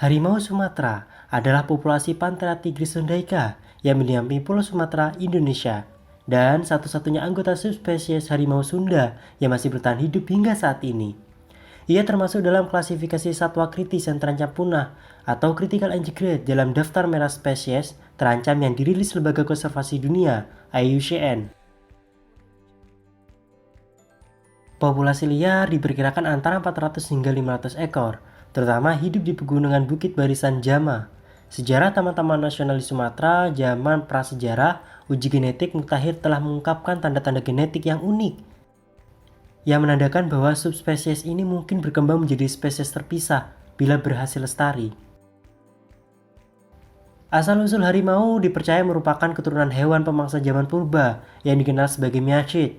Harimau Sumatera adalah populasi Panthera tigris sundaica yang mendiami Pulau Sumatera, Indonesia, dan satu-satunya anggota subspesies harimau Sunda yang masih bertahan hidup hingga saat ini. Ia termasuk dalam klasifikasi satwa kritis yang terancam punah atau critical endangered dalam daftar merah spesies terancam yang dirilis Lembaga Konservasi Dunia (IUCN). Populasi liar diperkirakan antara 400 hingga 500 ekor, terutama hidup di pegunungan Bukit Barisan Jama. Sejarah Taman-Taman Nasional di Sumatera zaman prasejarah, uji genetik mutakhir telah mengungkapkan tanda-tanda genetik yang unik yang menandakan bahwa subspesies ini mungkin berkembang menjadi spesies terpisah bila berhasil lestari. Asal-usul harimau dipercaya merupakan keturunan hewan pemangsa zaman purba yang dikenal sebagai Miacit.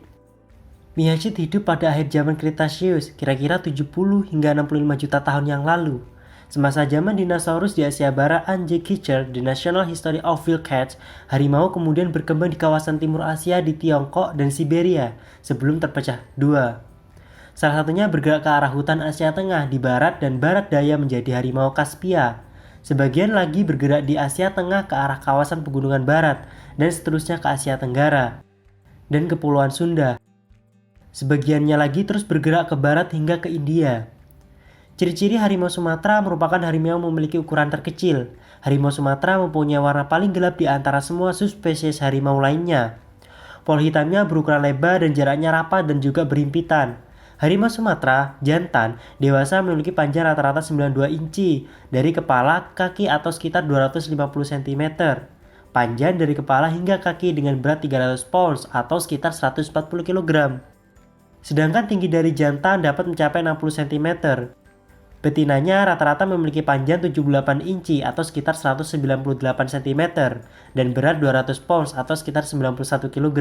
Miacit hidup pada akhir zaman Cretaceous, kira-kira 70 hingga 65 juta tahun yang lalu. Semasa zaman dinosaurus di Asia Barat, J. Kitcher, The National History of Wild Cats, harimau kemudian berkembang di kawasan timur Asia di Tiongkok dan Siberia sebelum terpecah dua. Salah satunya bergerak ke arah hutan Asia Tengah di barat dan barat daya menjadi harimau Kaspia. Sebagian lagi bergerak di Asia Tengah ke arah kawasan pegunungan barat dan seterusnya ke Asia Tenggara dan Kepulauan Sunda. Sebagiannya lagi terus bergerak ke barat hingga ke India. Ciri-ciri harimau Sumatera merupakan harimau memiliki ukuran terkecil. Harimau Sumatera mempunyai warna paling gelap di antara semua subspesies harimau lainnya. Pol hitamnya berukuran lebar dan jaraknya rapat dan juga berhimpitan. Harimau Sumatera jantan dewasa memiliki panjang rata-rata 92 inci dari kepala ke kaki atau sekitar 250 cm. Panjang dari kepala hingga kaki dengan berat 300 pounds atau sekitar 140 kg. Sedangkan tinggi dari jantan dapat mencapai 60 cm. Betinanya rata-rata memiliki panjang 78 inci atau sekitar 198 cm dan berat 200 pounds atau sekitar 91 kg.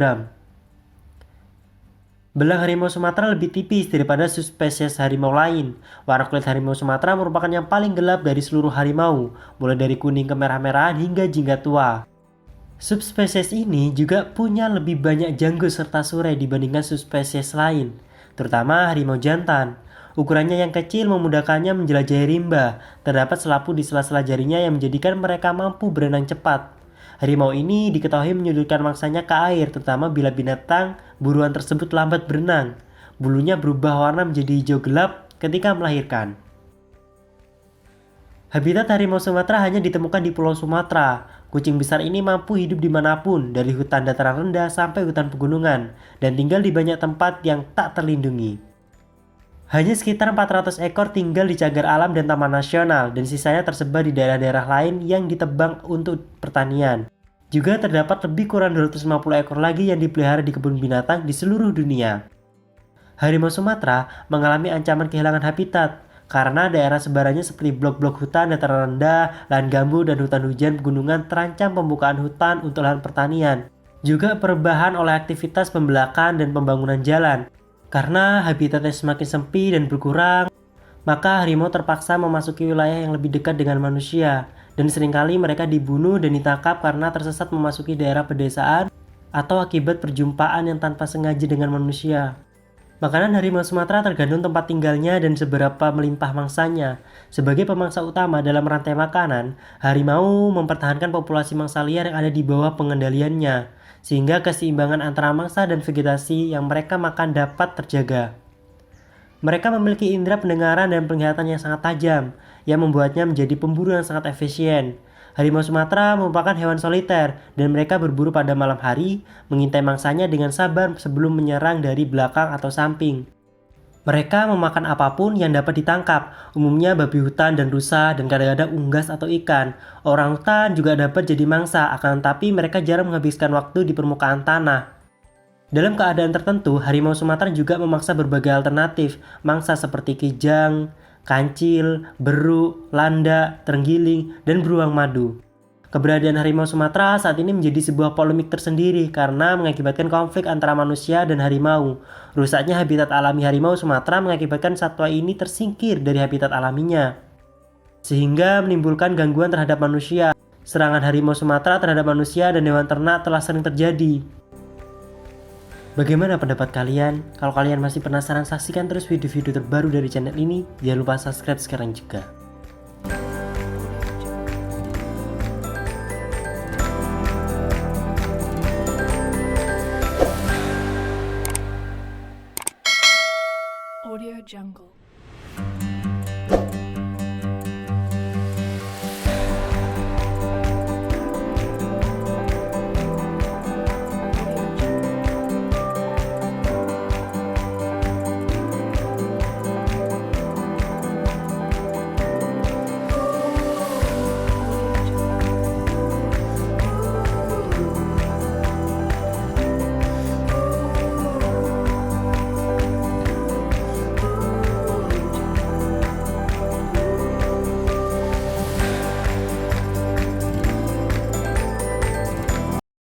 Belang harimau Sumatera lebih tipis daripada subspesies harimau lain. Warna kulit harimau Sumatera merupakan yang paling gelap dari seluruh harimau, mulai dari kuning ke merah-merahan hingga jingga tua. Subspesies ini juga punya lebih banyak janggut serta surai dibandingkan subspesies lain, terutama harimau jantan. Ukurannya yang kecil memudahkannya menjelajahi rimba. Terdapat selapu di sela-sela jarinya yang menjadikan mereka mampu berenang cepat. Harimau ini diketahui menyudutkan mangsanya ke air, terutama bila binatang buruan tersebut lambat berenang. Bulunya berubah warna menjadi hijau gelap ketika melahirkan. Habitat harimau Sumatera hanya ditemukan di Pulau Sumatera. Kucing besar ini mampu hidup dimanapun, dari hutan dataran rendah sampai hutan pegunungan, dan tinggal di banyak tempat yang tak terlindungi. Hanya sekitar 400 ekor tinggal di cagar alam dan taman nasional, dan sisanya tersebar di daerah-daerah lain yang ditebang untuk pertanian. Juga terdapat lebih kurang 250 ekor lagi yang dipelihara di kebun binatang di seluruh dunia. Harimau Sumatera mengalami ancaman kehilangan habitat karena daerah sebarannya seperti blok-blok hutan dataran rendah, lahan gambut, dan hutan hujan pegunungan terancam pembukaan hutan untuk lahan pertanian. Juga perubahan oleh aktivitas pembelakan dan pembangunan jalan. Karena habitatnya semakin sempit dan berkurang, maka harimau terpaksa memasuki wilayah yang lebih dekat dengan manusia, dan seringkali mereka dibunuh dan ditangkap karena tersesat memasuki daerah pedesaan atau akibat perjumpaan yang tanpa sengaja dengan manusia. Makanan harimau Sumatera tergantung tempat tinggalnya dan seberapa melimpah mangsanya. Sebagai pemangsa utama dalam rantai makanan, harimau mempertahankan populasi mangsa liar yang ada di bawah pengendaliannya, sehingga keseimbangan antara mangsa dan vegetasi yang mereka makan dapat terjaga. Mereka memiliki indera pendengaran dan penglihatan yang sangat tajam, yang membuatnya menjadi pemburu yang sangat efisien. Harimau Sumatera merupakan hewan soliter, dan mereka berburu pada malam hari, mengintai mangsanya dengan sabar sebelum menyerang dari belakang atau samping. Mereka memakan apapun yang dapat ditangkap, umumnya babi hutan dan rusa, dan kadang-kadang unggas atau ikan. Orang hutan juga dapat jadi mangsa, akan tetapi mereka jarang menghabiskan waktu di permukaan tanah. Dalam keadaan tertentu, harimau Sumatera juga memaksa berbagai alternatif, mangsa seperti kijang, kancil, beruk, landak, terenggiling, dan beruang madu. Keberadaan harimau Sumatera saat ini menjadi sebuah polemik tersendiri karena mengakibatkan konflik antara manusia dan harimau. Rusaknya habitat alami harimau Sumatera mengakibatkan satwa ini tersingkir dari habitat alaminya, sehingga menimbulkan gangguan terhadap manusia. Serangan harimau Sumatera terhadap manusia dan hewan ternak telah sering terjadi. Bagaimana pendapat kalian? Kalau kalian masih penasaran, saksikan terus video-video terbaru dari channel ini. Jangan lupa subscribe sekarang juga.